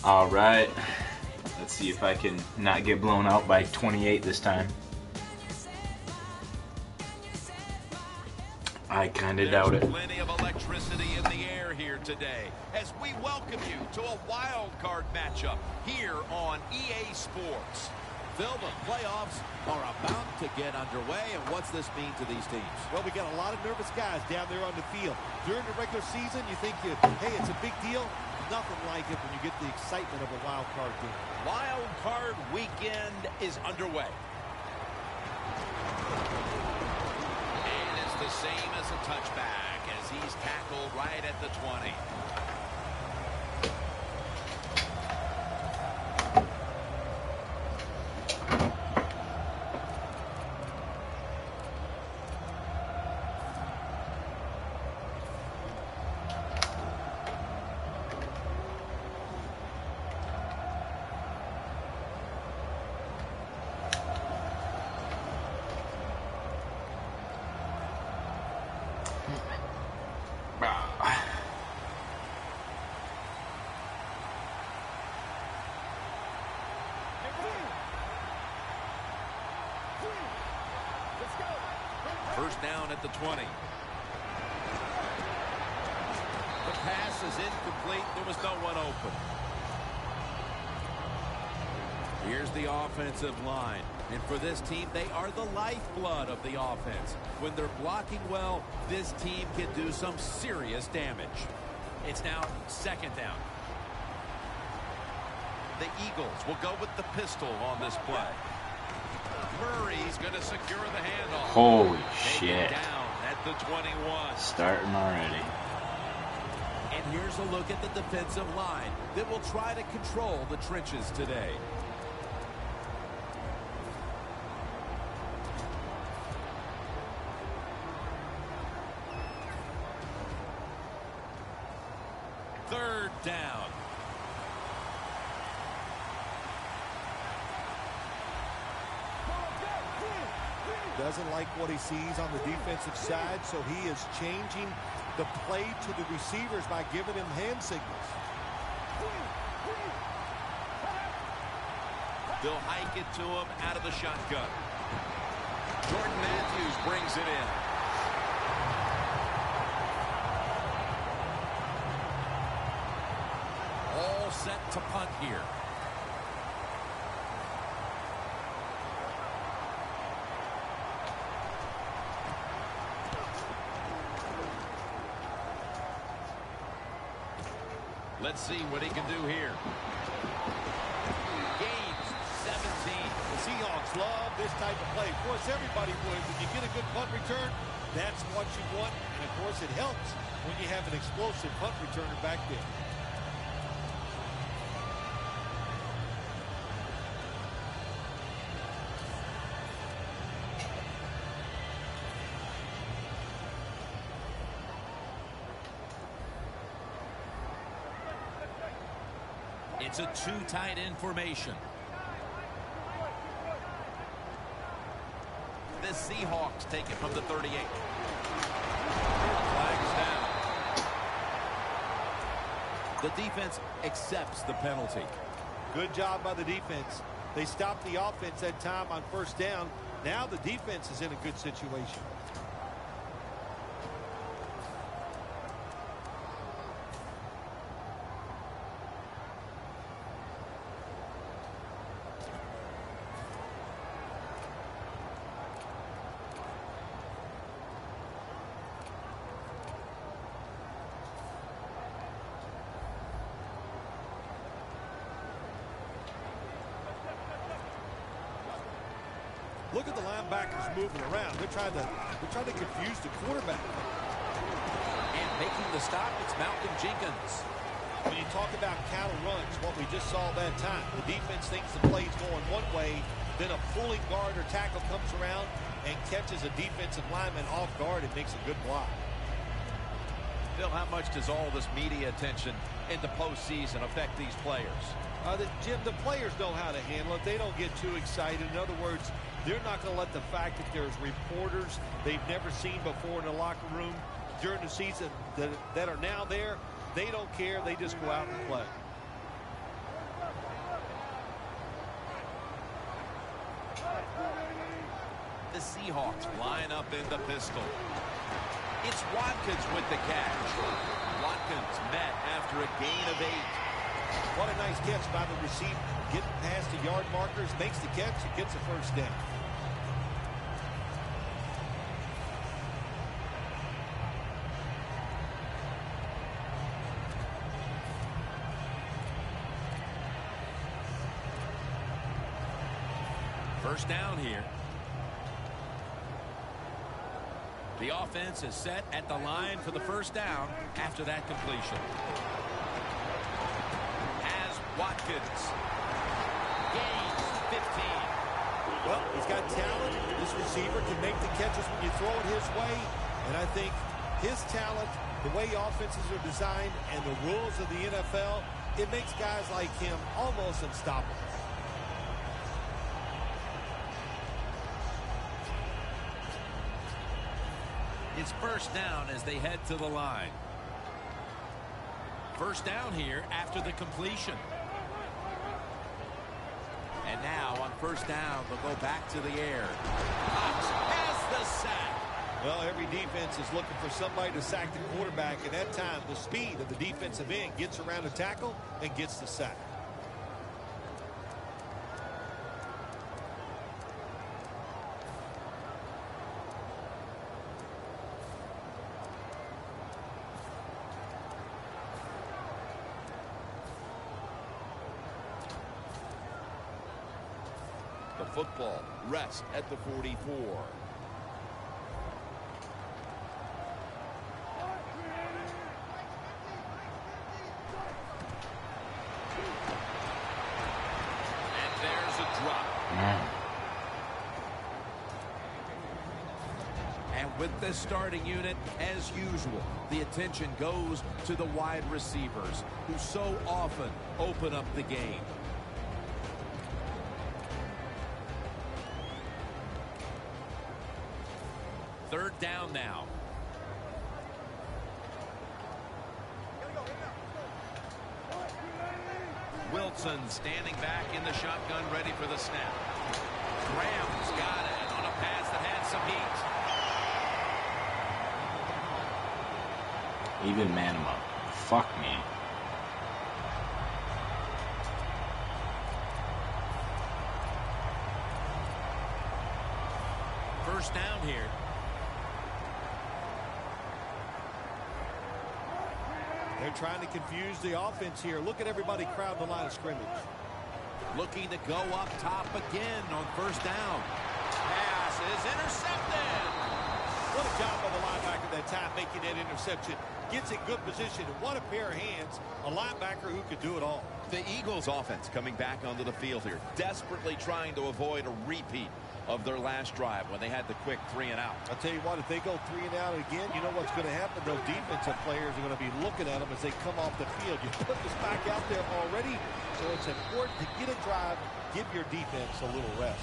All right. Let's see if I can not get blown out by 28 this time. I kind of doubt it. There's plenty of electricity in the air here today as we welcome you to a wild card matchup here on EA Sports. Phil, the playoffs are about to get underway, and what's this mean to these teams? Well, we got a lot of nervous guys down there on the field. During the regular season, you think, hey, it's a big deal. Nothing like it when you get the excitement of a wild card game. Wild card weekend is underway. And it's the same as a touchback as he's tackled right at the 20. First down at the 20. The pass is incomplete. There was no one open. Here's the offensive line. And for this team, they are the lifeblood of the offense. When they're blocking well, this team can do some serious damage. It's now second down. The Eagles will go with the pistol on this play. Murray's going to secure the handoff. Holy shit. Down at the 21. Starting already. And here's a look at the defensive line that will try to control the trenches today. Third down. Doesn't like what he sees on the defensive side, so he is changing the play to the receivers by giving him hand signals. They'll hike it to him out of the shotgun. Jordan Matthews brings it in. All set to punt here. Let's see what he can do here. Gains 17. The Seahawks love this type of play. Of course, everybody would. When you get a good punt return, that's what you want. And, of course, it helps when you have an explosive punt returner back there. It's a two tight end formation. The Seahawks take it from the 38. Flags down. The defense accepts the penalty. Good job by the defense. They stopped the offense that time on first down. Now the defense is in a good situation. Look at the linebackers moving around. They're trying to confuse the quarterback. And making the stop, it's Malcolm Jenkins. When you talk about counter runs, what we just saw that time, the defense thinks the play's going one way, then a pulling guard or tackle comes around and catches a defensive lineman off guard and makes a good block. Phil, how much does all this media attention in the postseason affect these players? Jim, the players know how to handle it. They don't get too excited. In other words, they're not going to let the fact that there's reporters they've never seen before in the locker room during the season that are now there, they don't care. They just go out and play. Seahawks line up in the pistol. It's Watkins with the catch. Watkins met after a gain of 8. What a nice catch by the receiver. Getting past the yard markers, makes the catch, and gets a first down. First down here. The offense is set at the line for the first down after that completion. Has Watkins. Gains 15. Well, he's got talent. This receiver can make the catches when you throw it his way. And I think his talent, the way offenses are designed, and the rules of the NFL, it makes guys like him almost unstoppable. It's first down as they head to the line. First down here after the completion. And now on first down, they'll go back to the air. Cox has the sack. Well, every defense is looking for somebody to sack the quarterback. At that time, the speed of the defensive end gets around a tackle and gets the sack. The football rests at the 44. And there's a drop. And with this starting unit, as usual, the attention goes to the wide receivers who so often open up the game. Third down now. Wilson standing back in the shotgun, ready for the snap. Graham's got it on a pass that had some heat. Even man him up. Fuck me. First down here. They're trying to confuse the offense here. Look at everybody crowd the line of scrimmage. Looking to go up top again on first down. Pass is intercepted. What a job by the linebacker that time making that interception. Gets in good position. And what a pair of hands. A linebacker who could do it all. The Eagles offense coming back onto the field here, desperately trying to avoid a repeat of their last drive when they had the quick 3 and out. I'll tell you what, if they go 3 and out again, you know what's going to happen? Those defensive players are going to be looking at them as they come off the field. You put this back out there already, so it's important to get a drive, give your defense a little rest.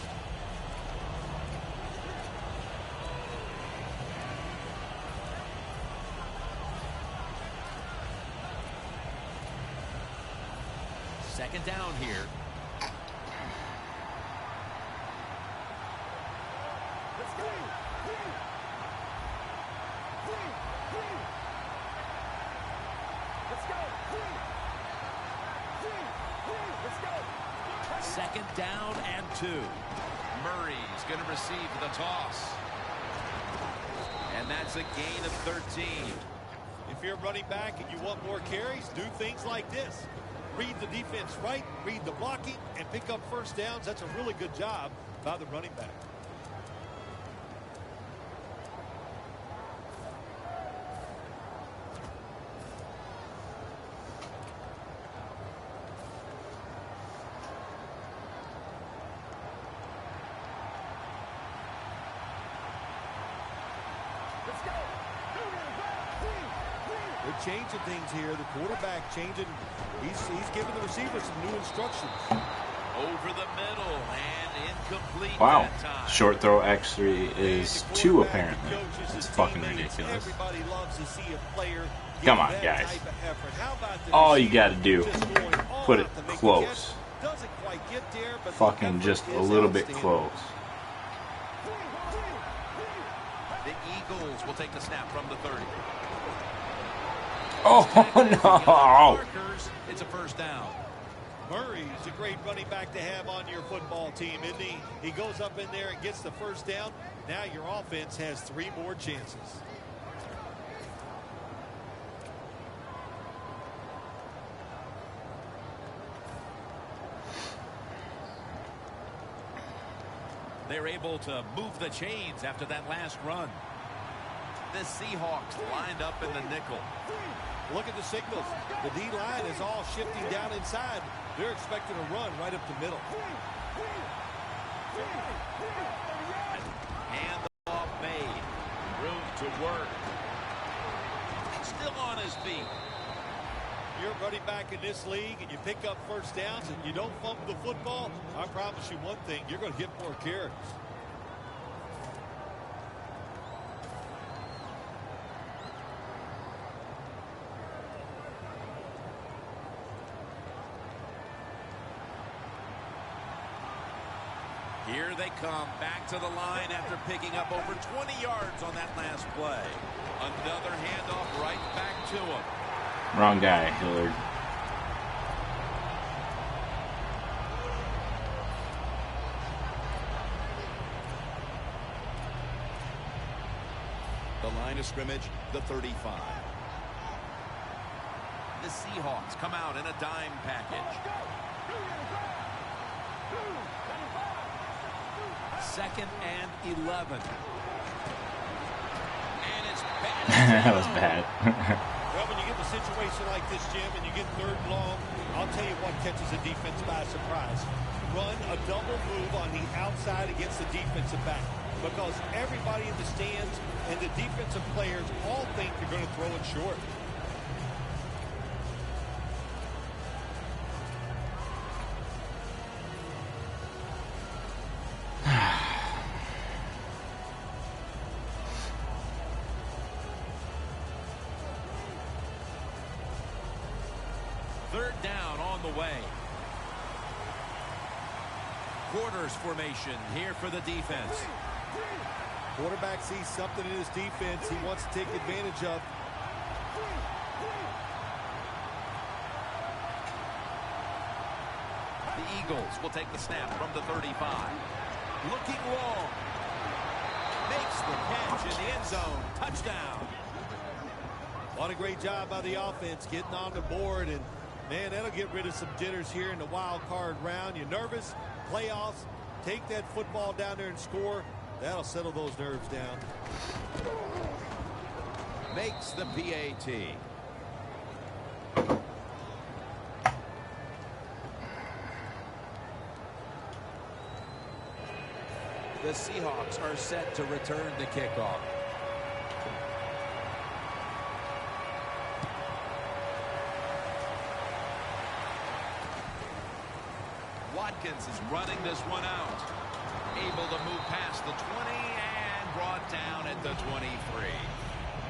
Second down here. Second down and 2. Murray's going to receive the toss. And that's a gain of 13. If you're running back and you want more carries, do things like this. Read the defense right, read the blocking, and pick up first downs. That's a really good job by the running back. They're changing things here. The quarterback changing. He's giving the receiver some new instructions. Over the middle and incomplete. Wow. That time. Short throw X3 is 2 apparently. That's fucking ridiculous. Everybody loves to see a player Come on, guys. All you got to do, put it close. Doesn't quite get there, but Fucking just a little bit close. Eagles will take the snap from the 30. Oh, no. It's a first down. Murray's a great running back to have on your football team, isn't he? He goes up in there and gets the first down. Now your offense has 3 more chances. They're able to move the chains after that last run. The Seahawks lined up in the nickel. Look at the signals. The D-line is all shifting down inside. They're expecting a run right up the middle. Hand off made. Room to work. Still on his feet. You're running back in this league and you pick up first downs and you don't fumble the football, I promise you one thing, you're going to get more carries. Here they come back to the line after picking up over 20 yards on that last play. Another handoff right back to him. Wrong guy, Hillard. The line of scrimmage, the 35. The Seahawks come out in a dime package. 2nd and 11. And it's bad. That was bad. Well, when you get a situation like this, Jim, and you get 3rd and long, I'll tell you what catches the defense by surprise. Run a double move on the outside against the defensive back. Because everybody in the stands and the defensive players all think you're going to throw it short. Third down on the way. Quarters formation here for the defense. Quarterback sees something in his defense he wants to take advantage of. The Eagles will take the snap from the 35. Looking long. Makes the catch in the end zone. Touchdown. What a great job by the offense getting on the board. And, man, that'll get rid of some jitters here in the wild card round. You're nervous? Playoffs. Take that football down there and score. That'll settle those nerves down. Makes the PAT. The Seahawks are set to return the kickoff. Watkins is running this one out. Able to move past the 20 and brought down at the 23.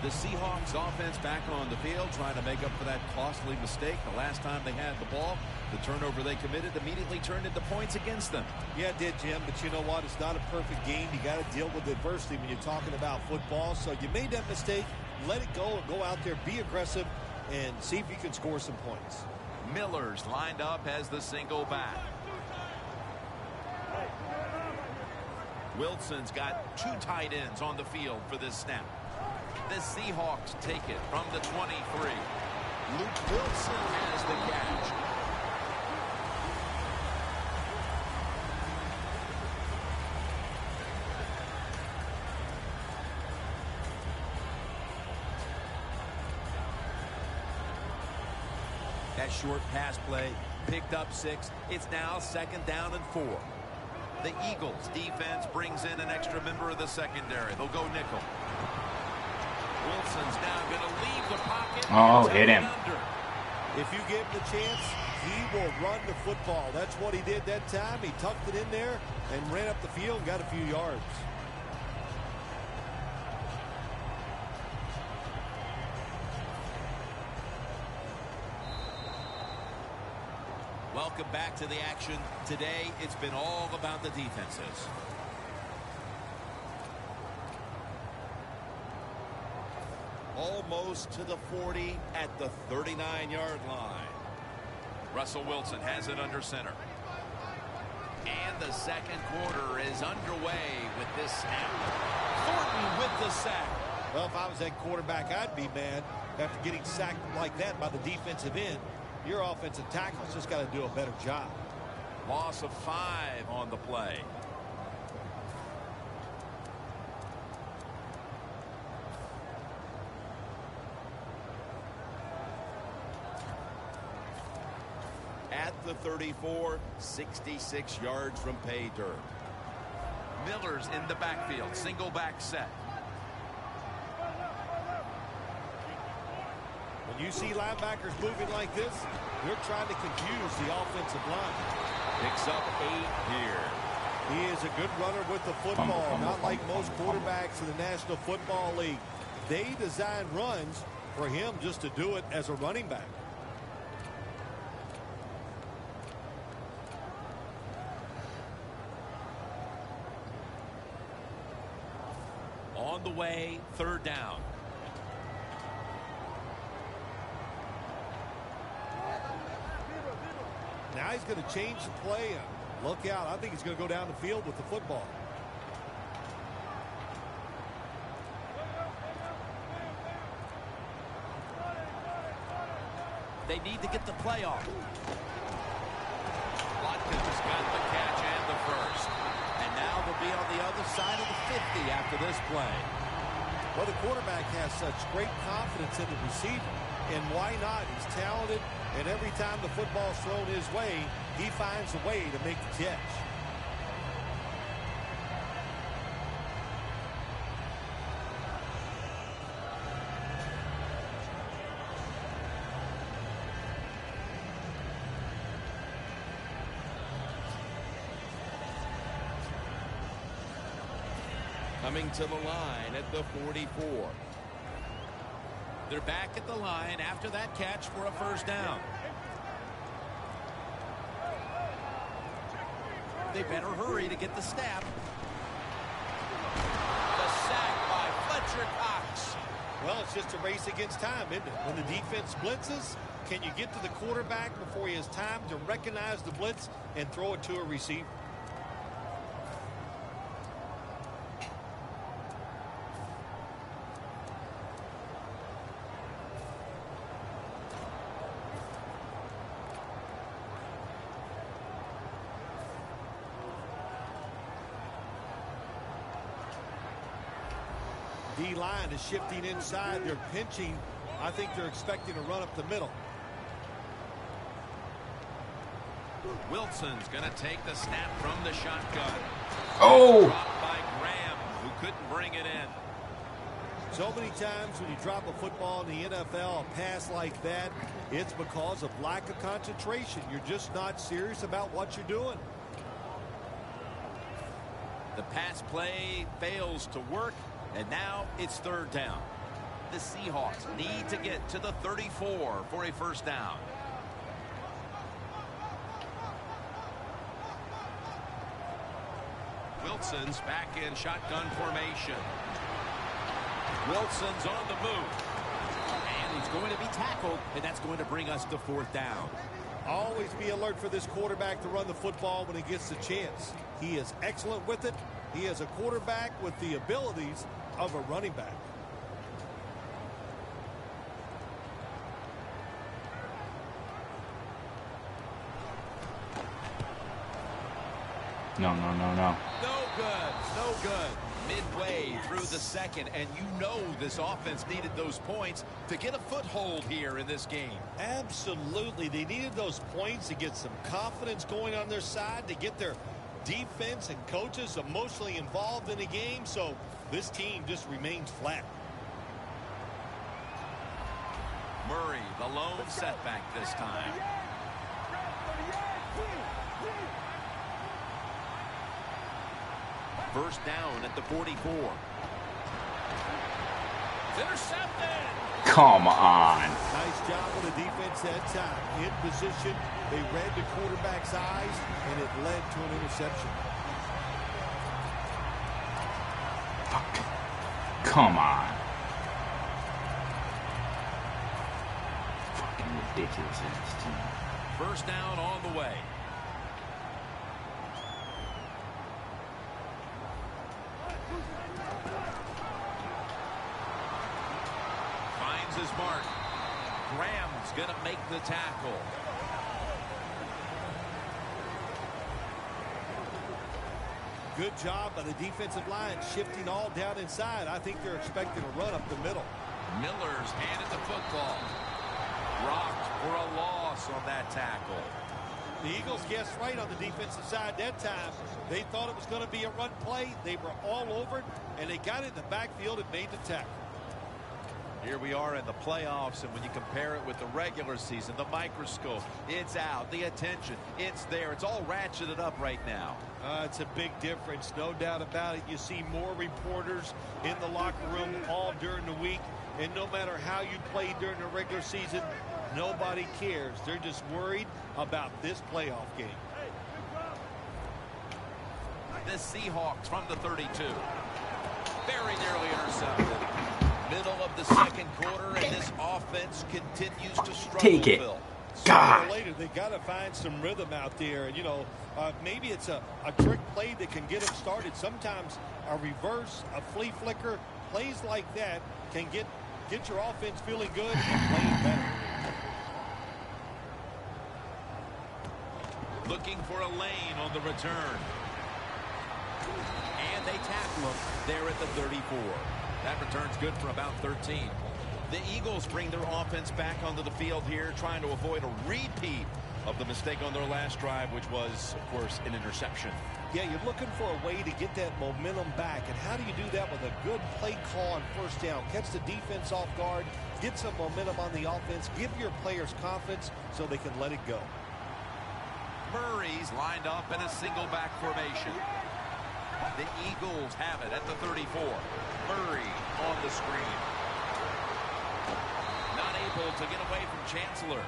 The Seahawks offense back on the field trying to make up for that costly mistake. The last time they had the ball, the turnover they committed immediately turned into points against them. Yeah, it did, Jim, but you know what? It's not a perfect game. You got to deal with adversity when you're talking about football. So you made that mistake, let it go and go out there, be aggressive, and see if you can score some points. Miller's lined up as the single back. Wilson's got 2 tight ends on the field for this snap. The Seahawks take it from the 23. Luke Wilson has the catch. That short pass play picked up 6. It's now 2nd down and 4. The Eagles defense brings in an extra member of the secondary. They'll go nickel. Wilson's now going to leave the pocket. Oh, hit him. If you give him the chance, he will run the football. That's what he did that time. He tucked it in there and ran up the field and got a few yards. Welcome back to the action. Today, it's been all about the defenses. most to the 40 at the 39-yard line. Russell Wilson has it under center. And the second quarter is underway with this snap. Thornton with the sack. Well, if I was that quarterback, I'd be mad after getting sacked like that by the defensive end. Your offensive tackle's just got to do a better job. Loss of 5 on the play. At the 34, 66 yards from pay dirt. Miller's in the backfield. Single back set. When you see linebackers moving like this, they're trying to confuse the offensive line. Picks up 8 here. He is a good runner with the football, not like most quarterbacks in the National Football League. They design runs for him just to do it as a running back. On the way, 3rd down. Now he's going to change the play. And look out. I think he's going to go down the field with the football. They need to get the play off. Watkins got the catch and the first. And now they'll be on the other side of the 50 after this play. Well, the quarterback has such great confidence in the receiver. And why not? He's talented, and every time the football's thrown his way, he finds a way to make the catch. Coming to the line at the 44. They're back at the line after that catch for a 1st down. They better hurry to get the snap. The sack by Fletcher Cox. Well, it's just a race against time, isn't it? When the defense blitzes, can you get to the quarterback before he has time to recognize the blitz and throw it to a receiver? D-line is shifting inside. They're pinching. I think they're expecting to run up the middle. Wilson's going to take the snap from the shotgun. Oh! Dropped by Graham, who couldn't bring it in. So many times when you drop a football in the NFL, a pass like that, it's because of lack of concentration. You're just not serious about what you're doing. The pass play fails to work, and now it's 3rd down. The Seahawks need to get to the 34 for a 1st down. Wilson's back in shotgun formation. Wilson's on the move. And he's going to be tackled, and that's going to bring us to 4th down. Always be alert for this quarterback to run the football when he gets the chance. He is excellent with it. He is a quarterback with the abilities of a running back. No. No good. No good. Midway through the 2nd, and you know this offense needed those points to get a foothold here in this game. Absolutely. They needed those points to get some confidence going on their side, to get their defense and coaches emotionally involved in the game, so this team just remains flat. Murray, the lone setback this time. First down at the 44. Intercepted. Come on. Nice job on the defense that time. In position, they read the quarterback's eyes, and it led to an interception. Come on. Ridiculous ass team. First down on the way. Finds his mark. Graham's going to make the tackle. Good job by the defensive line shifting all down inside. I think they're expecting a run up the middle. Miller's handed the football. Rocked for a loss on that tackle. The Eagles guessed right on the defensive side that time. They thought it was going to be a run play. They were all over it, and they got it in the backfield and made the tackle. Here we are in the playoffs, and when you compare it with the regular season, the microscope, it's out. The attention, it's there. It's all ratcheted up right now. It's a big difference, no doubt about it. You see more reporters in the locker room all during the week, and no matter how you play during the regular season, nobody cares. They're just worried about this playoff game. The Seahawks from the 32. Very nearly intercepted. Middle of the second quarter, and this offense continues to struggle. Take it. God. God. Later, they got to find some rhythm out there. And, you know, maybe it's a trick play that can get them started. Sometimes a reverse, a flea flicker, plays like that can get your offense feeling good and playing better. Looking for a lane on the return. And they tackle him there at the 34. That return's good for about 13. The Eagles bring their offense back onto the field here, trying to avoid a repeat of the mistake on their last drive, which was, of course, an interception. Yeah, you're looking for a way to get that momentum back. And how do you do that with a good play call on first down? Catch the defense off guard, get some momentum on the offense, give your players confidence so they can let it go. Murray's lined up in a single back formation. The Eagles have it at the 34. Murray on the screen. Not able to get away from Chancellor.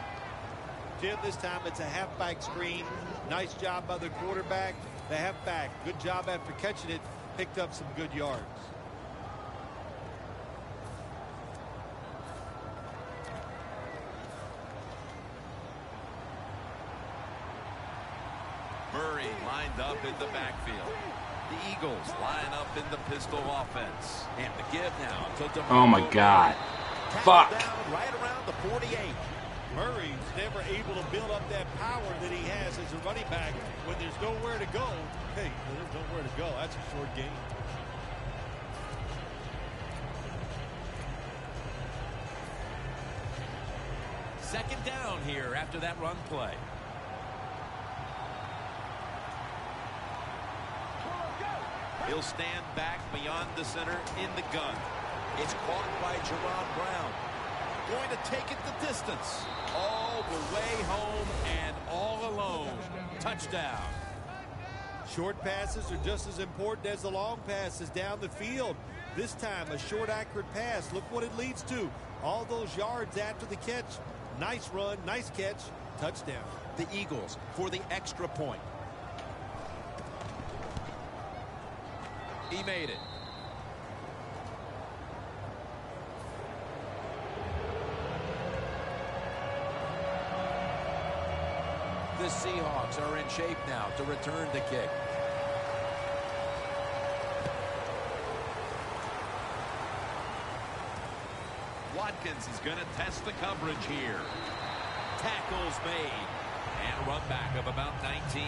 Jim, this time it's a halfback screen. Nice job by the quarterback. The halfback, good job after catching it, picked up some good yards. Murray lined up in the backfield. The Eagles line up in the pistol offense. And the give now to DeMarco. Oh my God. Fuck. Down right around the 48. Murray's never able to build up that power that he has as a running back when there's nowhere to go. Hey, there's nowhere to go. That's a short game. Second down here after that run play. He'll stand back beyond the center in the gun. It's caught by Jerron Brown. Going to take it the distance. All the way home and all alone. Touchdown. Short passes are just as important as the long passes down the field. This time, a short, accurate pass. Look what it leads to. All those yards after the catch. Nice run, nice catch, touchdown. The Eagles for the extra point. He made it. The Seahawks are in shape now to return the kick. Watkins is going to test the coverage here. Tackles made. And run back of about 19.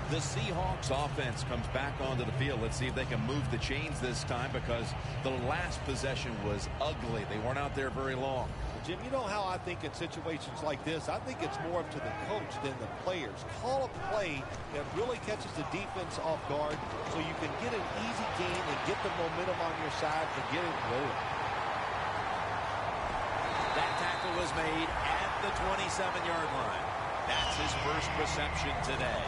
The Seahawks offense comes back onto the field. Let's see if they can move the chains this time, because the last possession was ugly. They weren't out there very long. Jim, you know how I think in situations like this, I think it's more up to the coach than the players. Call a play that really catches the defense off guard so you can get an easy game and get the momentum on your side and get it rolling. That tackle was made at the 27-yard line. That's his first reception today.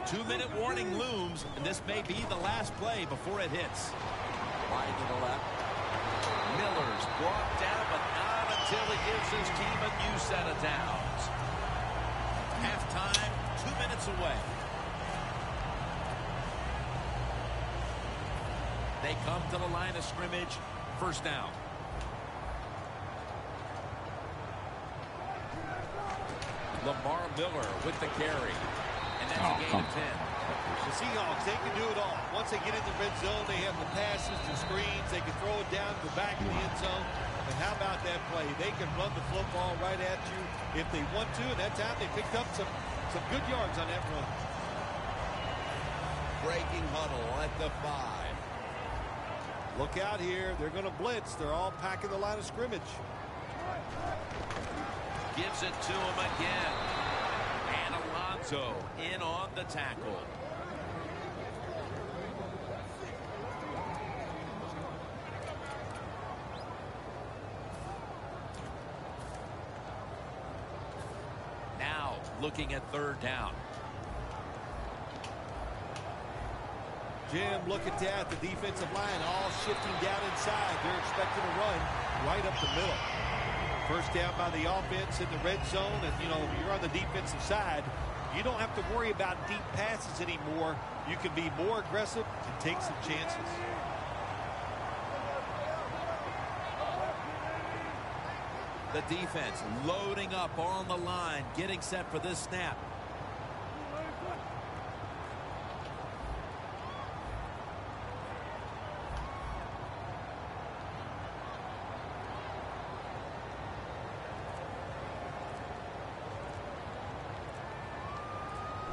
2-minute warning looms, and this may be the last play before it hits. Wide to the left. Miller's brought down, but not until he gives his team a new set of downs. Halftime, 2 minutes away. They come to the line of scrimmage, first down. Lamar Miller with the carry. And that's a gain of 10. The Seahawks, they can do it all. Once they get in the red zone, they have the passes, the screens. They can throw it down to the back of the end zone. And how about that play? They can run the football right at you if they want to. And that time they picked up some good yards on that run. Breaking huddle at the 5. Look out here. They're going to blitz. They're all packing the line of scrimmage. Gives it to him again. And Alonso in on the tackle. Now looking at third down. Jim, look at that. The defensive line all shifting down inside. They're expecting to run right up the middle. First down by the offense in the red zone. And, you know, if you're on the defensive side, you don't have to worry about deep passes anymore. You can be more aggressive and take some chances. The defense loading up on the line, getting set for this snap.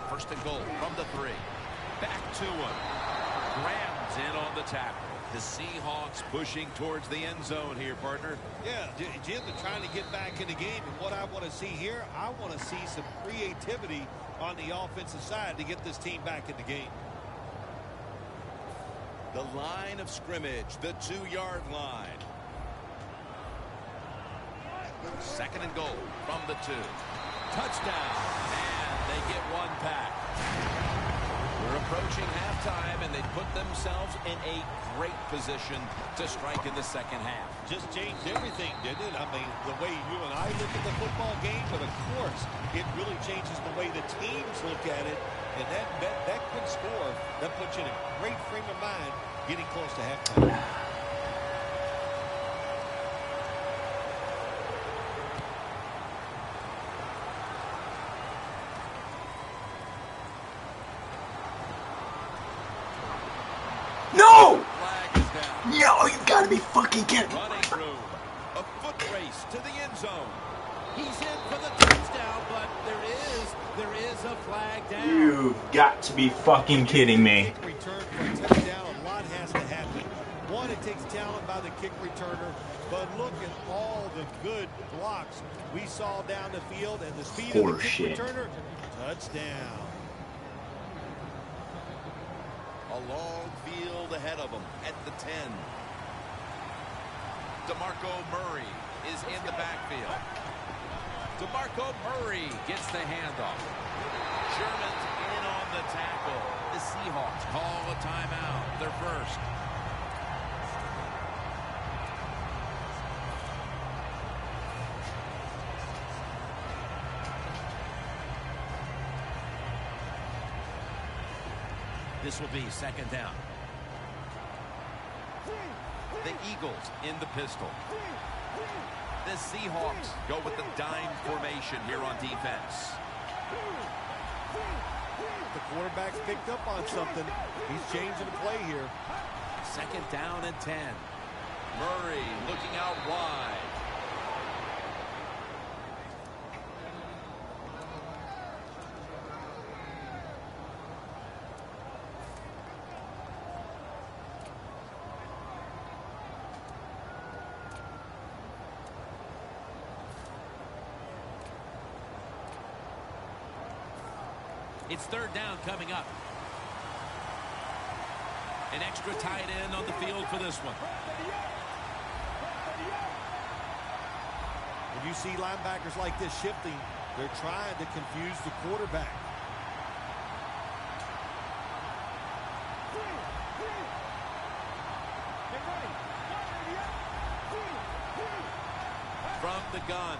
First and goal from the 3. Back to him. Graham's in on the tackle. The Seahawks pushing towards the end zone here, partner. Yeah, Jim, they're trying to get back in the game. And what I want to see here, I want to see some creativity on the offensive side to get this team back in the game. The line of scrimmage, the 2-yard line. Second and goal from the 2. Touchdown. And they get one back. We're approaching halftime, and they put themselves in a great position to strike in the second half. Just changed everything, didn't it? I mean, the way you and I look at the football game, but of course, it really changes the way the teams look at it. And that quick score, that puts you in a great frame of mind getting close to halftime. No! Flag is down. Yo, you gotta be fucking kidding me. Running through. A foot race to the end zone. He's in for the touchdown, but there is a flag down. You've got to be fucking kidding me. Kick return for a touchdown. A lot has to happen. One, it takes talent by the kick returner, but look at all the good blocks we saw down the field and the speed of the kick returner. Touchdown. A long field ahead of them at the 10. DeMarco Murray is in the backfield. DeMarco Murray gets the handoff. Sherman's in on the tackle. The Seahawks call a timeout. Their first. This will be second down. The Eagles in the pistol. The Seahawks go with the dime formation here on defense. The quarterback's picked up on something. He's changing the play here. Second down and 10. Murray looking out wide. It's third down coming up. An extra tight end on the field for this one. When you see linebackers like this shifting, they're trying to confuse the quarterback. from the gun.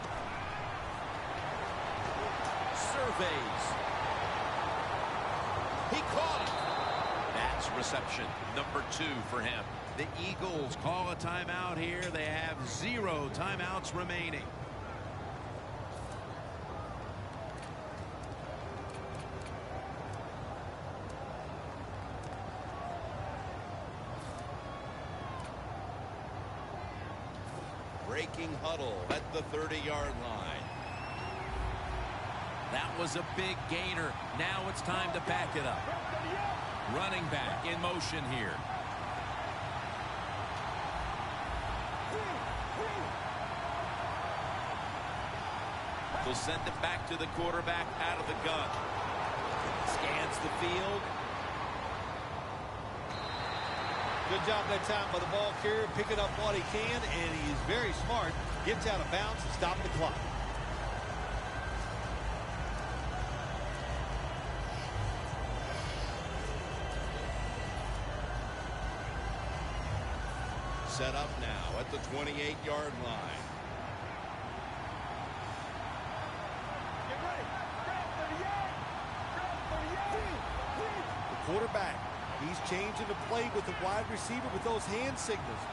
Surveys. He caught it. That's reception number 2 for him. The Eagles call a timeout here. They have 0 timeouts remaining. Breaking huddle at the 30-yard line. That was a big gainer. Now it's time to back it up. Running back in motion here. They'll send it back to the quarterback out of the gun. Scans the field. Good job that time by the ball carrier, picking up what he can, and he is very smart. Gets out of bounds and stops the clock. Set up now at the 28-yard line. The quarterback, he's changing the play with the wide receiver with those hand signals.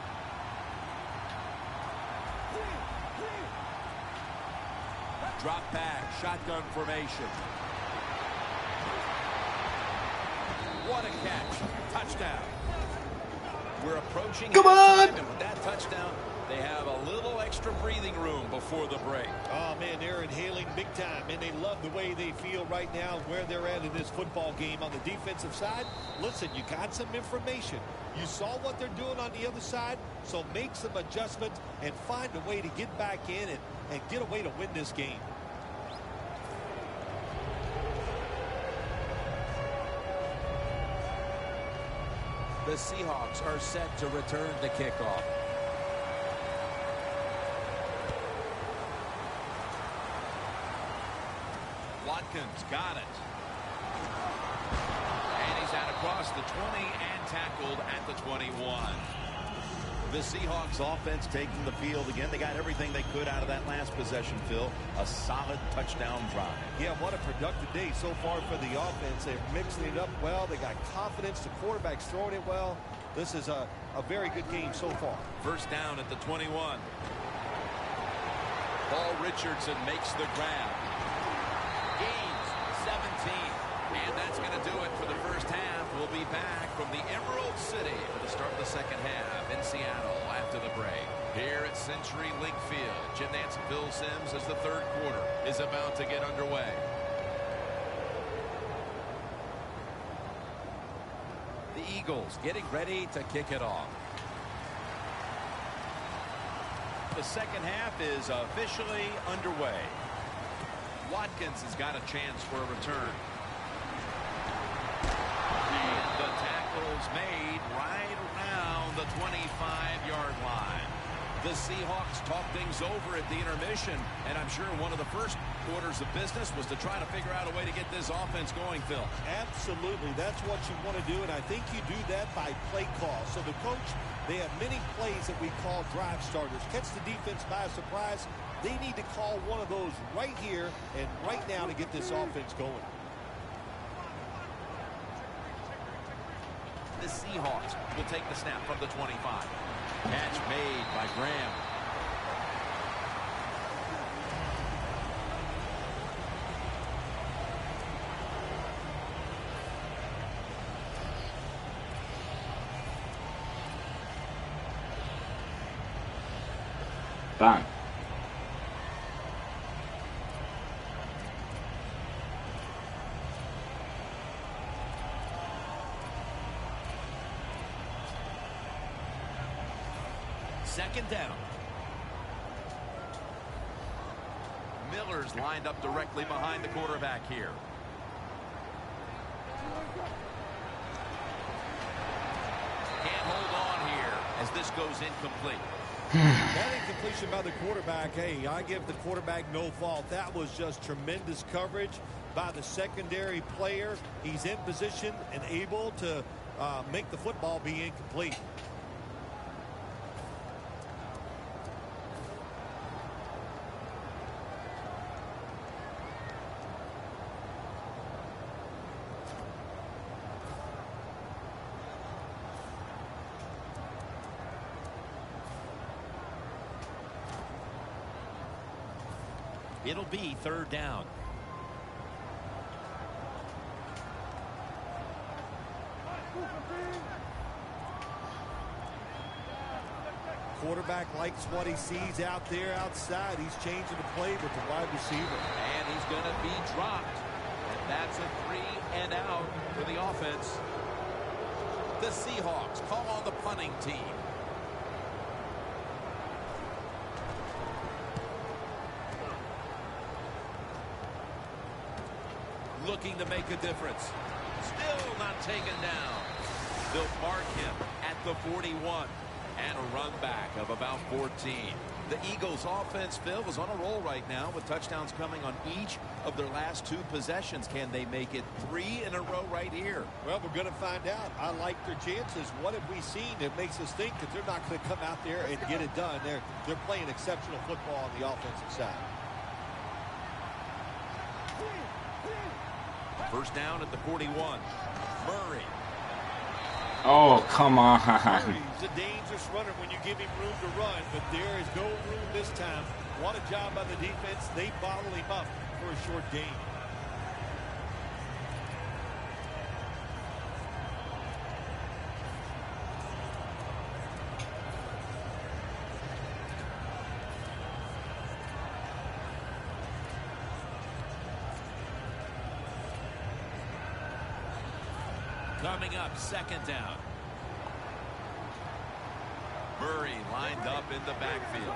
Drop back, shotgun formation. What a catch. Touchdown. We're approaching halftime, and with that touchdown, they have a little extra breathing room before the break. Oh, man, they're inhaling big time, and they love the way they feel right now, where they're at in this football game. On the defensive side, listen, you got some information. You saw what they're doing on the other side, so make some adjustments and find a way to get back in and get a way to win this game. The Seahawks are set to return the kickoff. Watkins got it. And he's out across the 20 and tackled at the 21. The Seahawks offense taking the field again. They got everything they could out of that last possession, Phil. A solid touchdown drive. Yeah, what a productive day so far for the offense. They're mixing it up well. They got confidence. The quarterback's throwing it well. This is a very good game so far. First down at the 21. Paul Richardson makes the grab. Gains 17. And that's going to do it for the first half. We'll be back from the Emerald City for the start of the second half in Seattle after the break. Here at Century Link Field, Jim Nantz and Phil Simms as the third quarter is about to get underway. The Eagles getting ready to kick it off. The second half is officially underway. Watkins has got a chance for a return. And the tackle's made right around the 25-yard line. The Seahawks talk things over at the intermission, and I'm sure one of the first orders of business was to try to figure out a way to get this offense going, Phil. Absolutely. That's what you want to do, and I think you do that by play call. So the coach, they have many plays that we call drive starters. Catch the defense by surprise. They need to call one of those right here and right now to get this offense going. The Seahawks will take the snap from the 25. Catch made by Graham. Bang. Second down. Miller's lined up directly behind the quarterback here. Can't hold on here as this goes incomplete. That incompletion by the quarterback, hey, I give the quarterback no fault. That was just tremendous coverage by the secondary player. He's in position and able to make the football be incomplete. It'll be 3rd down. Quarterback likes what he sees out there outside. He's changing the play with the wide receiver. And he's going to be dropped. And that's a 3 and out for the offense. The Seahawks call on the punting team. Looking to make a difference. Still not taken down. They'll mark him at the 41. And a run back of about 14. The Eagles offense, Phil, is on a roll right now with touchdowns coming on each of their last 2 possessions. Can they make it 3 in a row right here? Well, we're going to find out. I like their chances. What have we seen that makes us think that they're not going to come out there and get it done? They're playing exceptional football on the offensive side. First down at the 41. Murray. Oh, come on. He's a dangerous runner when you give him room to run, but there is no room this time. What a job by the defense. They bottle him up for a short gain. Coming up, 2nd down. Murray lined up in the backfield.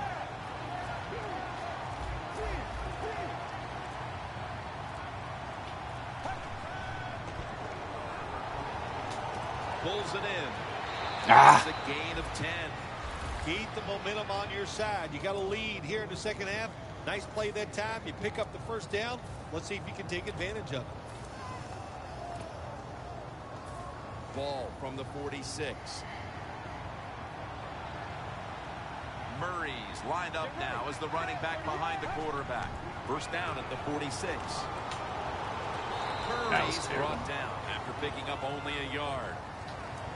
Pulls it in. That's a gain of 10. Keep the momentum on your side. You got a lead here in the second half. Nice play that time. You pick up the first down. Let's see if you can take advantage of it. Ball from the 46. Murray's lined up now as the running back behind the quarterback. First down at the 46. Murray's brought down after picking up only a yard.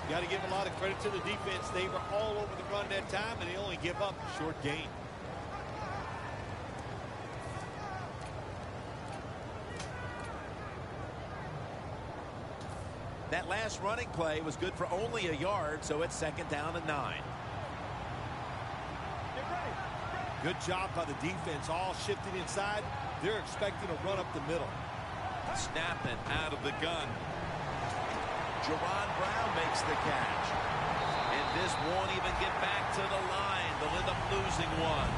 You got to give a lot of credit to the defense. They were all over the run that time, and they only give up a short gain. That last running play was good for only a yard, so it's 2nd down and 9. Good job by the defense, all shifting inside. They're expecting a run up the middle. Snapping out of the gun. Jerron Brown makes the catch. And this won't even get back to the line. They'll end up losing one.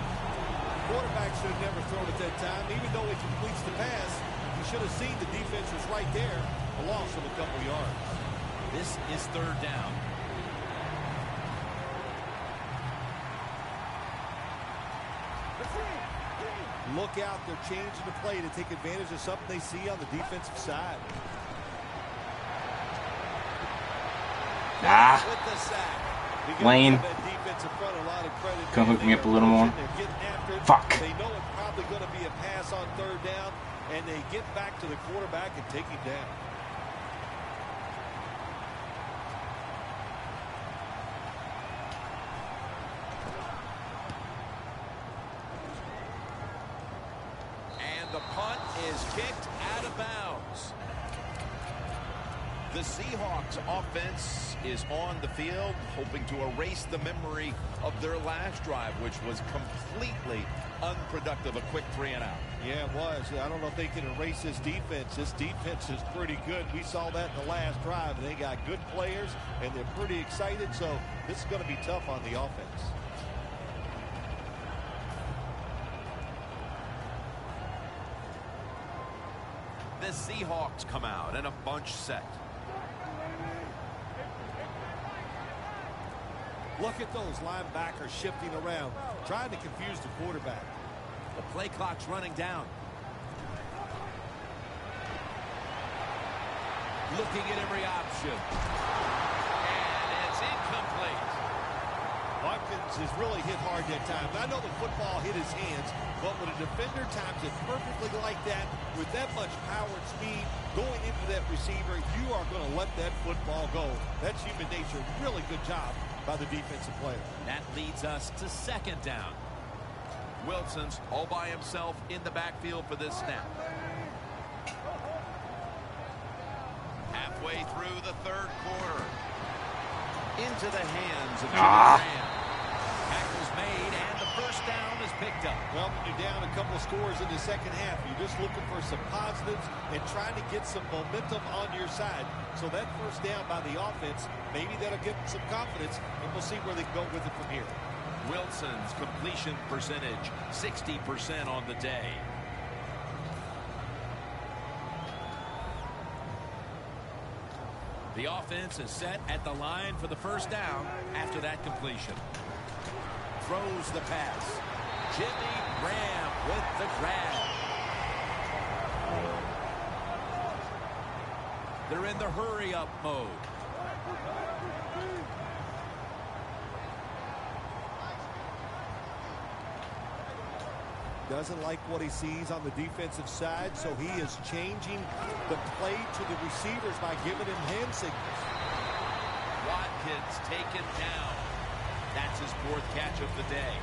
Quarterback should have never thrown it that time. Even though he completes the pass, he should have seen the defense was right there. A loss of a couple yards. This is 3rd down. Look out, they're changing the play to take advantage of something they see on the defensive side. With the sack. Lane. Come hook me up a little more. Fuck. They know it's probably going to be a pass on 3rd down, and they get back to the quarterback and take him down. The punt is kicked out of bounds. The Seahawks offense is on the field, hoping to erase the memory of their last drive, which was completely unproductive. A quick 3 and out. Yeah, it was. I don't know if they can erase this defense. This defense is pretty good. We saw that in the last drive, and they got good players, and they're pretty excited, so this is going to be tough on the offense. The Seahawks come out in a bunch set. Look at those linebackers shifting around, trying to confuse the quarterback. The play clock's running down. Looking at every option. And it's incomplete. Watkins has really hit hard that time. I know the football hit his hands, but when a defender times it perfectly like that, with that much power and speed going into that receiver, you are going to let that football go. That's human nature. Really good job by the defensive player. That leads us to 2nd down. Wilson's all by himself in the backfield for this snap. Halfway through the third quarter. Into the hands of Jimmy Graham. Tackle's made, and the first down is picked up. Well, when you're down a couple of scores in the second half, you're just looking for some positives and trying to get some momentum on your side. So that first down by the offense, maybe that'll give them some confidence, and we'll see where they go with it from here. Wilson's completion percentage, 60% on the day. The offense is set at the line for the first down after that completion. Throws the pass. Jimmy Graham with the grab. They're in the hurry-up mode. Doesn't like what he sees on the defensive side, so he is changing the play to the receivers by giving him hand signals. Watkins taken down. That's his fourth catch of the day.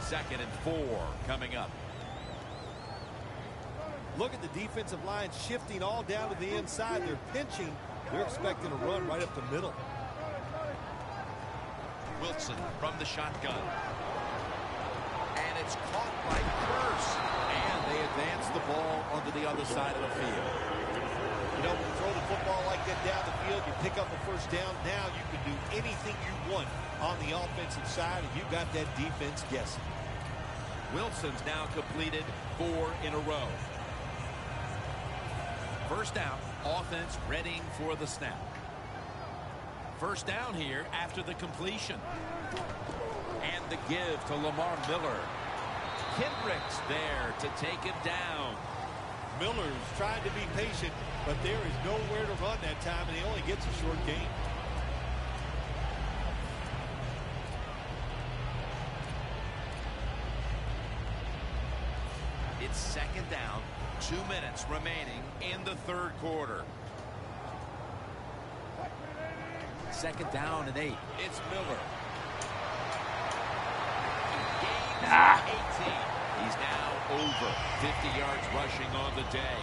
Second and 4 coming up. Look at the defensive line shifting all down to the inside. They're pinching. They're expecting a run right up the middle. Wilson from the shotgun. And it's caught by Curse. And they advance the ball onto the other side of the field. You know, when you throw the football like that down the field, you pick up a first down. Now you can do anything you want on the offensive side, and you got that defense guessing. Wilson's now completed 4 in a row. First down, offense readying for the snap. First down here after the completion. And the give to Lamar Miller. Kendricks there to take him down. Miller's trying to be patient, but there is nowhere to run that time, and he only gets a short gain. It's second down, 2 minutes remaining in the third quarter. Second down and 8. It's Miller. Gains 18. He's now over 50 yards rushing on the day.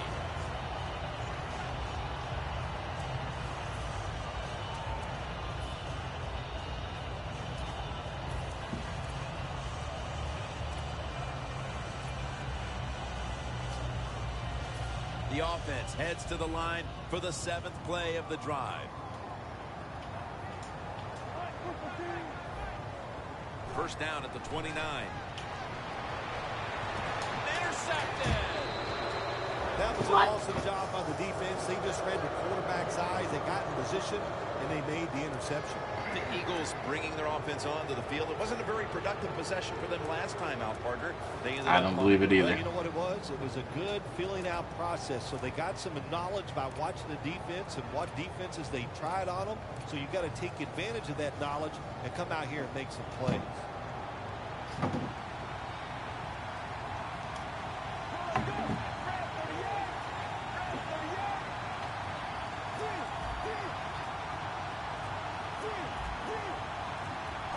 The offense heads to the line for the 7th play of the drive. First down at the 29. Intercepted. That was an awesome job by the defense. They just read the quarterback's eyes. They got in position, and they made the interception. The Eagles bringing their offense onto the field. It wasn't a very productive possession for them last time out, partner. I don't believe it either. Well, you know what it was? It was a good filling out process. So they got some knowledge by watching the defense and what defenses they tried on them. So you got to take advantage of that knowledge and come out here and make some plays.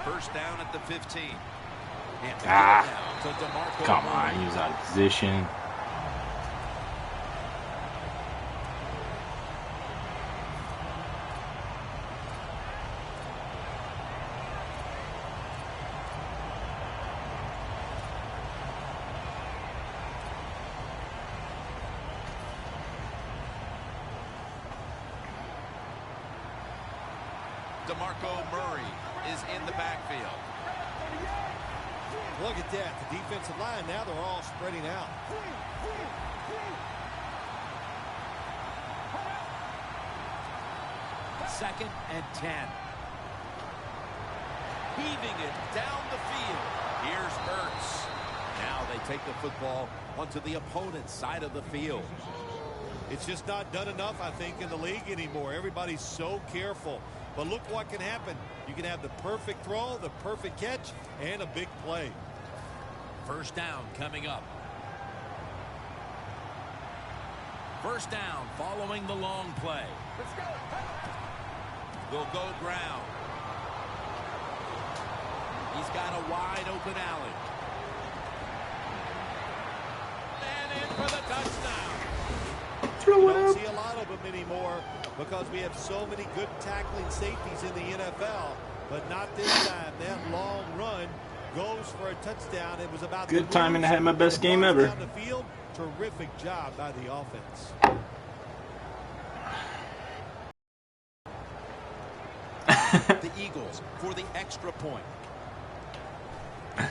First down at the 15. Come on, he was out of position. DeMarco Murray is in the backfield. Look at that. The defensive line, now they're all spreading out. Second and 10. Heaving it down the field. Here's Ertz. Now they take the football onto the opponent's side of the field. It's just not done enough, I think, in the league anymore. Everybody's so careful. But look what can happen. You can have the perfect throw, the perfect catch, and a big play. First down coming up. First down following the long play. Let's go. They'll go ground. He's got a wide open alley. And in for the touchdown. We don't see a lot of them anymore because we have so many good tackling safeties in the NFL. But not this time. That long run goes for a touchdown. It was about good timing. I had my best game ever. Down the field. Terrific job by the offense. The Eagles for the extra point. And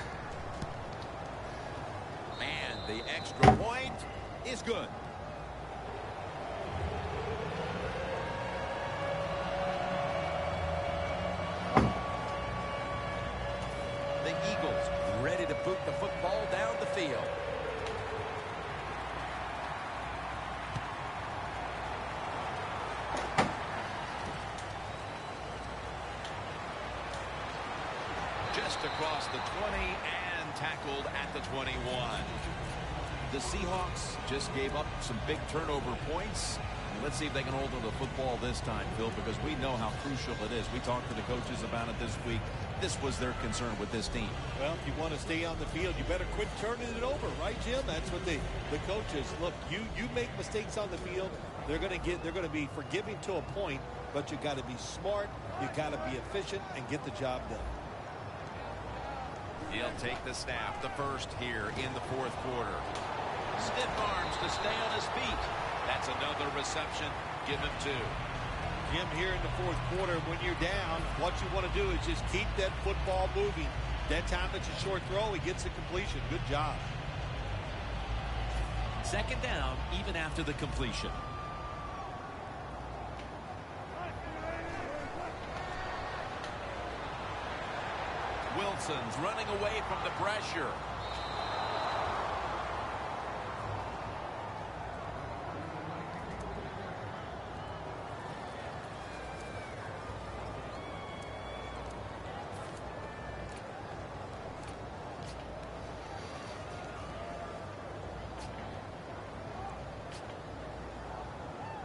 the extra point is good. The Eagles ready to boot the football down the field. Just across the 20 and tackled at the 21. The Seahawks just gave up some big turnover points. Let's see if they can hold on to the football this time, Phil, because we know how crucial it is. We talked to the coaches about it this week. This was their concern with this team. Well, if you want to stay on the field, you better quit turning it over, right, Jim? That's what the coaches look. You make mistakes on the field, they're going to be forgiving to a point, but you got to be smart, you got to be efficient, and get the job done. He'll take the snap, the first here in the fourth quarter. Stiff arms to stay on his feet. That's another reception. Give him 2. Jim, here in the fourth quarter, when you're down, what you want to do is just keep that football moving. That time it's a short throw, he gets the completion. Good job. Second down, even after the completion. Wilson's running away from the pressure.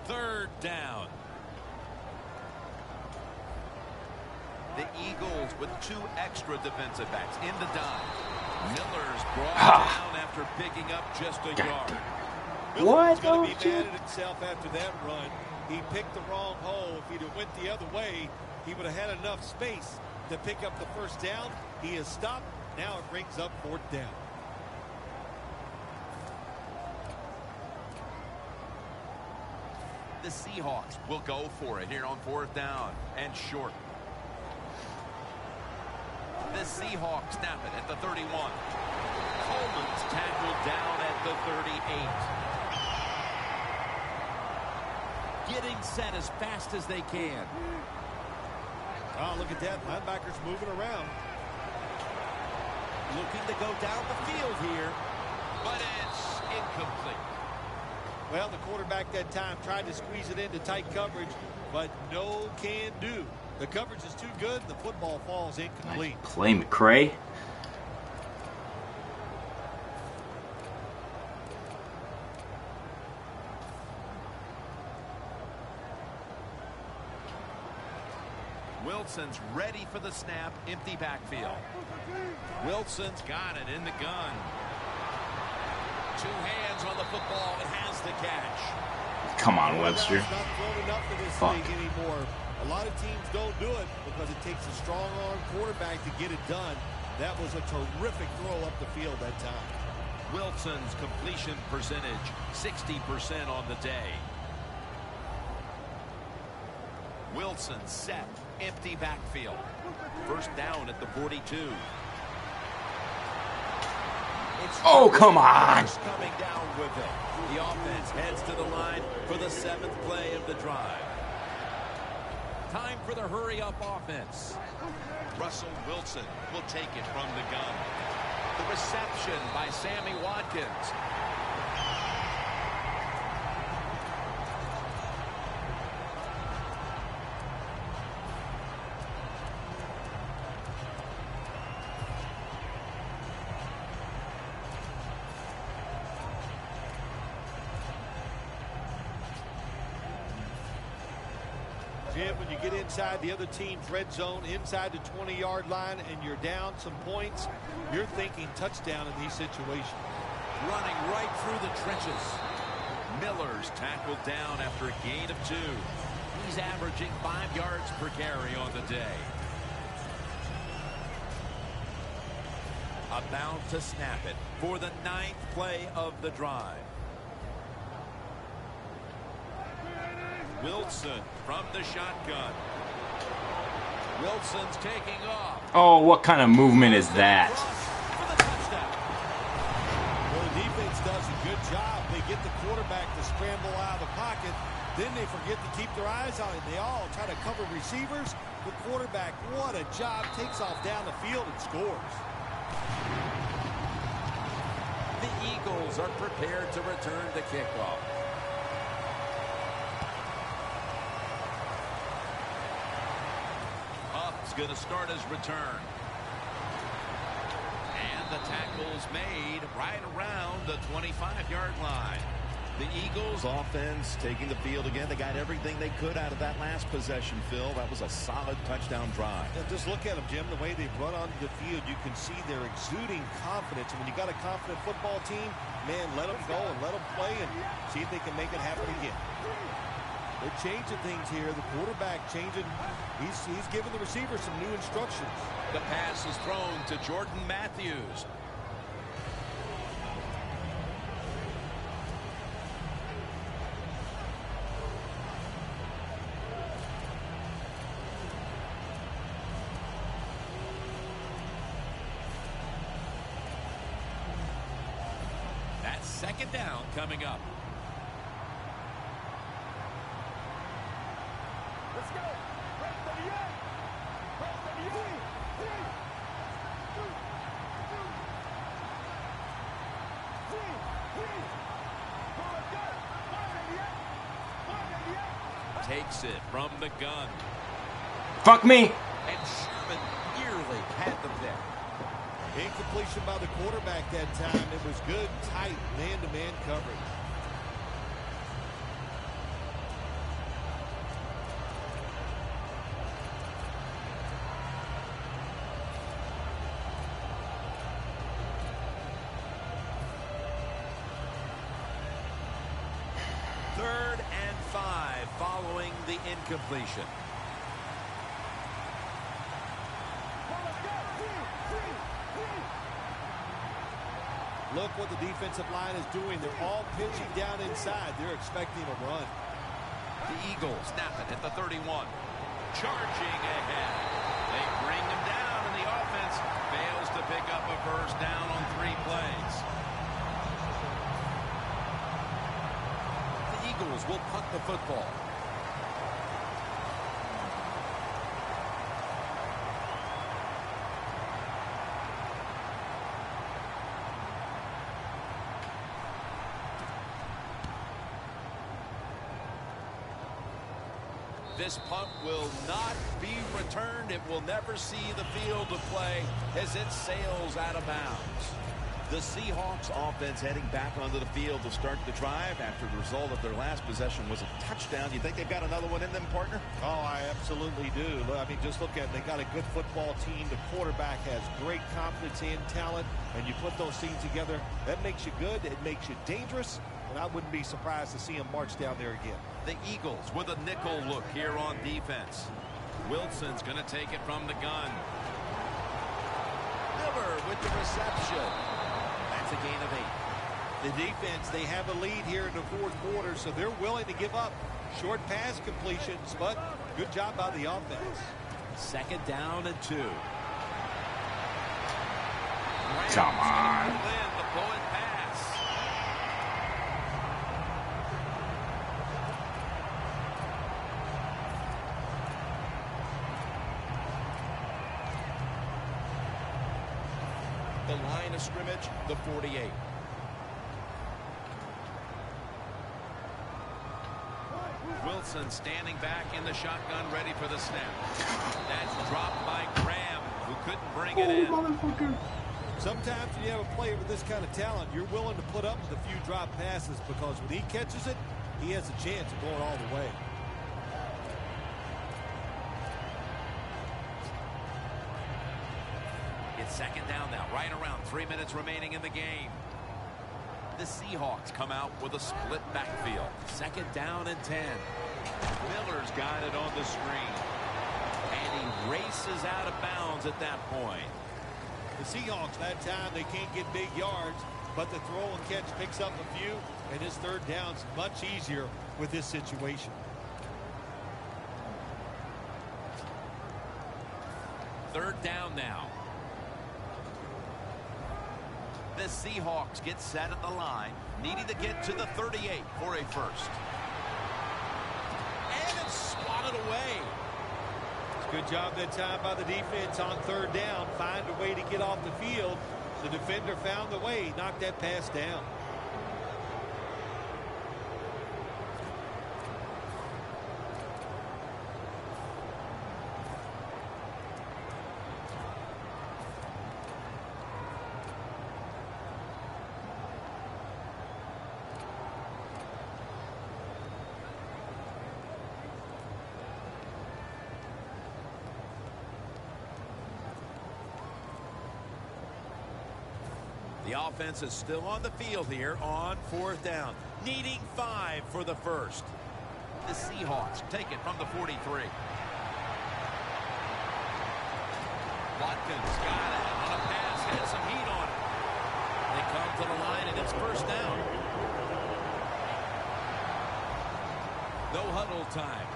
Third down. The Eagles with 2 extra defensive backs in the dive. Miller's brought down after picking up just a yard. Miller's going to be mad at himself after that run. He picked the wrong hole. If he'd have went the other way, he would have had enough space to pick up the first down. He has stopped. Now it brings up fourth down. The Seahawks will go for it here on fourth down and short. The Seahawks snap it at the 31. Coleman's tackled down at the 38. Getting set as fast as they can. Oh, look at that. Linebackers moving around. Looking to go down the field here, but it's incomplete. Well, the quarterback that time tried to squeeze it into tight coverage, but no can do. The coverage is too good, and the football falls incomplete. Nice play, McCray. Wilson's ready for the snap, empty backfield. Wilson's got it in the gun. 2 hands on the football and has the catch. Come on, Webster. It's not thrown enough in this league anymore. A lot of teams don't do it because it takes a strong arm quarterback to get it done. That was a terrific throw up the field that time. Wilson's completion percentage, 60% on the day. Wilson set, empty backfield. First down at the 42. Oh, come on. Coming down with it. The offense heads to the line for the 7th play of the drive. Time for the hurry-up offense. Russell Wilson will take it from the gun. The reception by Sammy Watkins. Jim, when you get inside the other team's red zone, inside the 20-yard line, and you're down some points, you're thinking touchdown in these situations. Running right through the trenches. Miller's tackled down after a gain of 2. He's averaging 5 yards per carry on the day. About to snap it for the 9th play of the drive. Wilson from the shotgun. Wilson's taking off. Oh, what kind of movement is that? For the touchdown. Well, the defense does a good job. They get the quarterback to scramble out of the pocket. Then they forget to keep their eyes on him. They all try to cover receivers. The quarterback, what a job, takes off down the field and scores. The Eagles are prepared to return the kickoff. Up's going to start his return. And the tackle's made right around the 25-yard line. The Eagles offense taking the field again. They got everything they could out of that last possession, Phil. That was a solid touchdown drive. And just look at them, Jim, the way they run onto the field. You can see they're exuding confidence. And when you got a confident football team, man, let them go and let them play and see if they can make it happen again. They're changing things here. The quarterback changing. He's giving the receiver some new instructions. The pass is thrown to Jordan Matthews. That's second down coming up. Let's go. Takes it from the gun. Fuck me. And Sherman nearly had the pick. Incompletion by the quarterback that time. It was good, tight, man-to-man coverage. Third and 5 following the incompletion. Look what the defensive line is doing. They're all pitching down inside. They're expecting a run. The Eagles snap it at the 31. Charging ahead. They bring him down, and the offense fails to pick up a first down on 3 plays. The Eagles will punt the football. This punt will not be returned. It will never see the field of play as it sails out of bounds. The Seahawks offense heading back onto the field to start the drive after the result of their last possession was a touchdown. You think they've got another one in them, partner? Oh, I absolutely do. I mean, just look at it. They got a good football team. The quarterback has great confidence and talent, and you put those teams together, that makes you good. It makes you dangerous, and I wouldn't be surprised to see him march down there again. The Eagles with a nickel look here on defense. Wilson's going to take it from the gun. Miller with the reception. That's a gain of 8. The defense, they have a lead here in the fourth quarter, so they're willing to give up short pass completions, but good job by the offense. Second down and 2. Come on. The bullet pass. The line of scrimmage, the 48. Wilson standing back in the shotgun, ready for the snap. That's dropped by Graham, who couldn't bring it in. Motherfucker. Sometimes when you have a player with this kind of talent, you're willing to put up with a few drop passes because when he catches it, he has a chance of going all the way. It's second down now, right around 3 minutes remaining in the game. The Seahawks come out with a split backfield. Second down and 10. Miller's got it on the screen. And he races out of bounds at that point. The Seahawks, that time, they can't get big yards, but the throw and catch picks up a few, and his third down's much easier with this situation. Third down now. The Seahawks get set at the line, needing to get to the 38 for a first. And it's swatted away. Good job that time by the defense on third down. Find a way to get off the field. The defender found the way. Knocked that pass down. The offense is still on the field here on fourth down, needing 5 for the first. The Seahawks take it from the 43. Watkins got it on a pass, had some heat on it. They come to the line, and it's first down. No huddle time.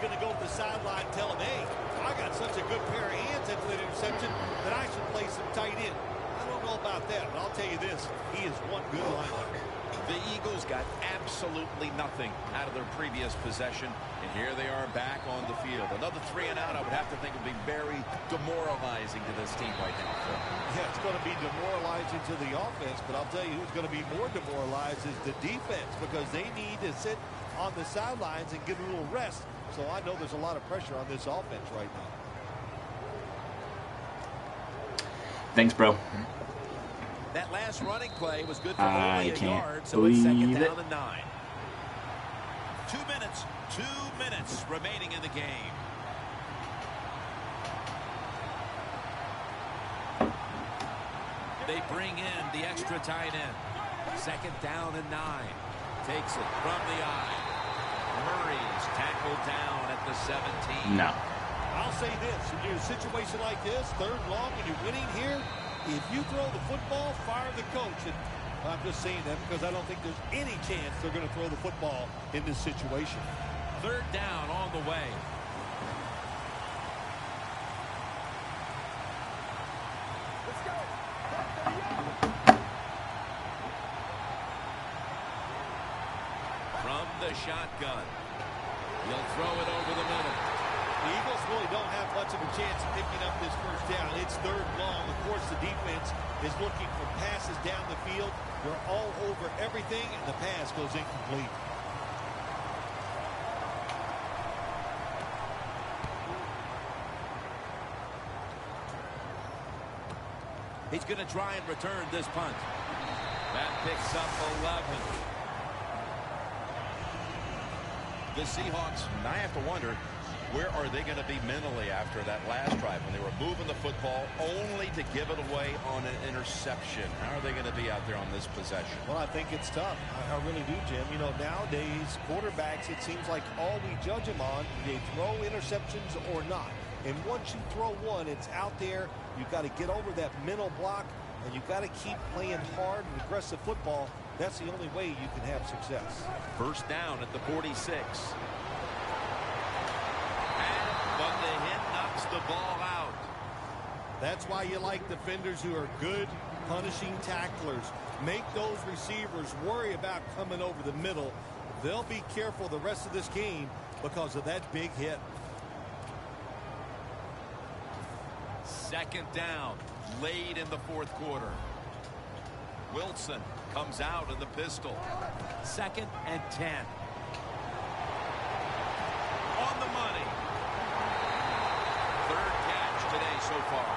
Going to go to the sideline and tell him, hey, I got such a good pair of hands after that interception that I should play some tight end. I don't know about that, but I'll tell you this, he is one good linebacker. The Eagles got absolutely nothing out of their previous possession, and here they are back on the field. Another 3 and out, I would have to think, would be very demoralizing to this team right now. Yeah, it's going to be demoralizing to the offense, but I'll tell you who's going to be more demoralized is the defense, because they need to sit on the sidelines and get a little rest. So I know there's a lot of pressure on this offense right now. Thanks, bro. That last running play was good for only a yard, so it's second down and 9. 2 minutes remaining in the game. They bring in the extra tight end. Second down and 9. Takes it from the eye. Murray's tackled down at the 17. No. I'll say this, in a situation like this, third and long, and you're winning here, if you throw the football, fire the coach. And I'm just saying that because I don't think there's any chance they're going to throw the football in this situation. Third down on the way. Let's go. From the shotgun. He'll throw it over the middle. The Eagles really don't have much of a chance of picking up this first down. It's third and long. Of course, the defense is looking for passes down the field. They're all over everything, and the pass goes incomplete. He's going to try and return this punt. That picks up 11. The Seahawks, I have to wonder, where are they going to be mentally after that last drive when they were moving the football only to give it away on an interception? How are they going to be out there on this possession? Well, I think it's tough. I really do, Jim. You know, nowadays, quarterbacks, it seems like all we judge them on, they throw interceptions or not. And once you throw one, it's out there. You've got to get over that mental block, and you've got to keep playing hard and aggressive football. That's the only way you can have success. First down at the 46. But the hit knocks the ball out. That's why you like defenders who are good, punishing tacklers. Make those receivers worry about coming over the middle. They'll be careful the rest of this game because of that big hit. Second down, late in the fourth quarter. Wilson comes out in the pistol. Second and 10. On the money. Third catch today so far.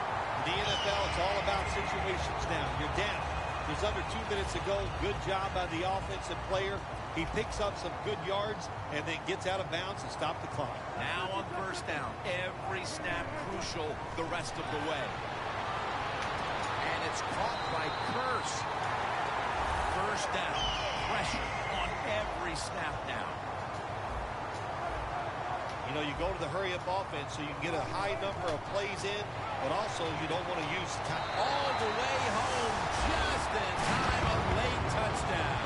The NFL, it's all about situations now. You're down. There's under 2 minutes to go. Good job by the offensive player. He picks up some good yards and then gets out of bounds and stops the clock. Now on first down. Every snap crucial the rest of the way. And it's caught by Curse. First down. Pressure on every snap now. You know, you go to the hurry-up offense so you can get a high number of plays in, but also you don't want to use time. All the way home, just in time, a late touchdown.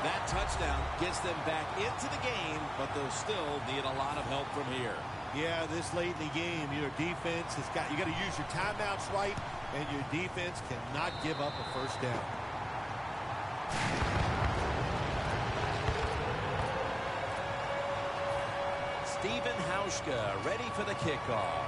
That touchdown gets them back into the game, but they'll still need a lot of help from here. Yeah, this late in the game, your defense has got, you got to use your timeouts right, and your defense cannot give up a first down. Steven Hauschka ready for the kickoff.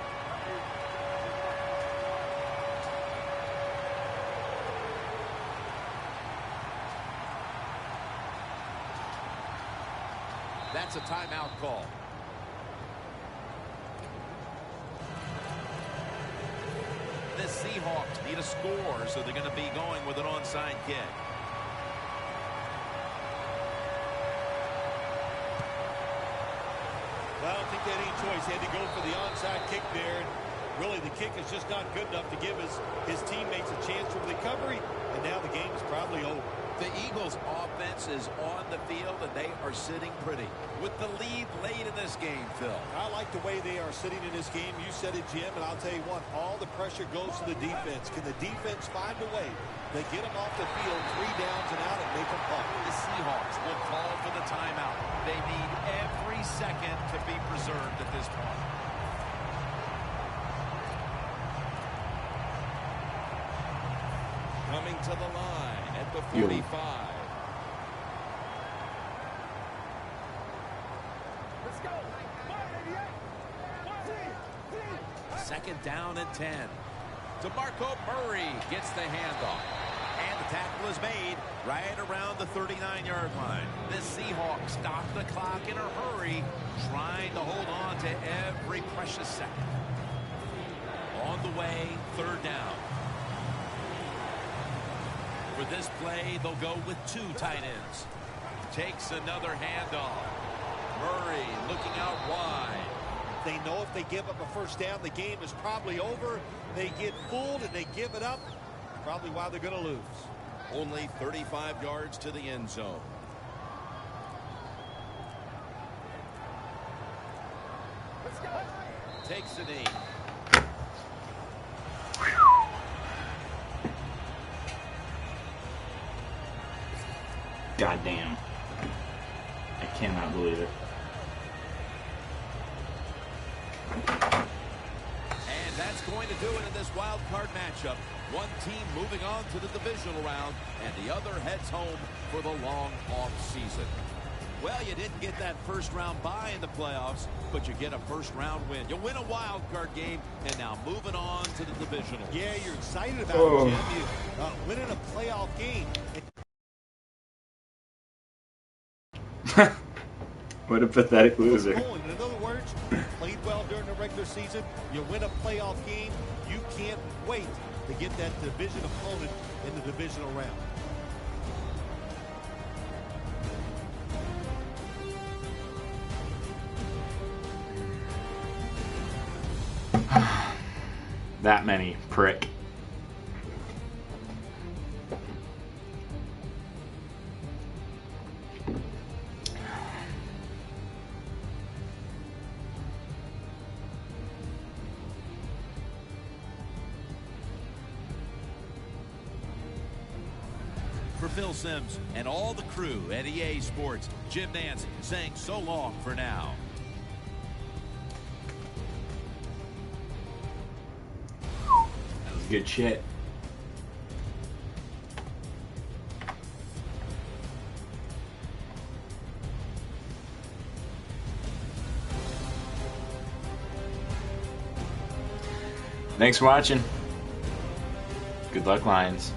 That's a timeout call. The Seahawks need a score, so they're going to be going with an onside kick. Well, I don't think they had any choice. They had to go for the onside kick there. Really, the kick is just not good enough to give his teammates a chance for recovery, and now the game is probably over. The Eagles' offense is on the field, and they are sitting pretty. With the lead late in this game, Phil. I like the way they are sitting in this game. You said it, Jim, and I'll tell you what, all the pressure goes to the defense. Can the defense find a way to get them off the field 3 downs and out and make them punt? The Seahawks will call for the timeout. They need every second to be preserved at this point. Coming to the line at the 45. Let's go. Second down and 10. DeMarco Murray gets the handoff. And the tackle is made right around the 39-yard line. The Seahawks stop the clock in a hurry, trying to hold on to every precious second. On the way, third down. For this play, they'll go with 2 tight ends. Takes another handoff. Murray looking out wide. They know if they give up a first down, the game is probably over. They get fooled and they give it up. Probably why they're going to lose. Only 35 yards to the end zone. Let's go. Takes a knee. Goddamn. I cannot believe it. And that's going to do it in this wild card matchup. One team moving on to the divisional round, and the other heads home for the long off season. Well, you didn't get that first round bye in the playoffs, but you get a first round win. You win a wild card game, and now moving on to the divisional. Yeah, you're excited about it, Jim. You winning a playoff game. What a pathetic loser. In other words, played well during the regular season. You win a playoff game. You can't wait to get that division opponent in the divisional round. That many, prick. For Phil Simms and all the crew at EA Sports, Jim Nance saying so long for now. That was good shit. Thanks for watching. Good luck, Lions.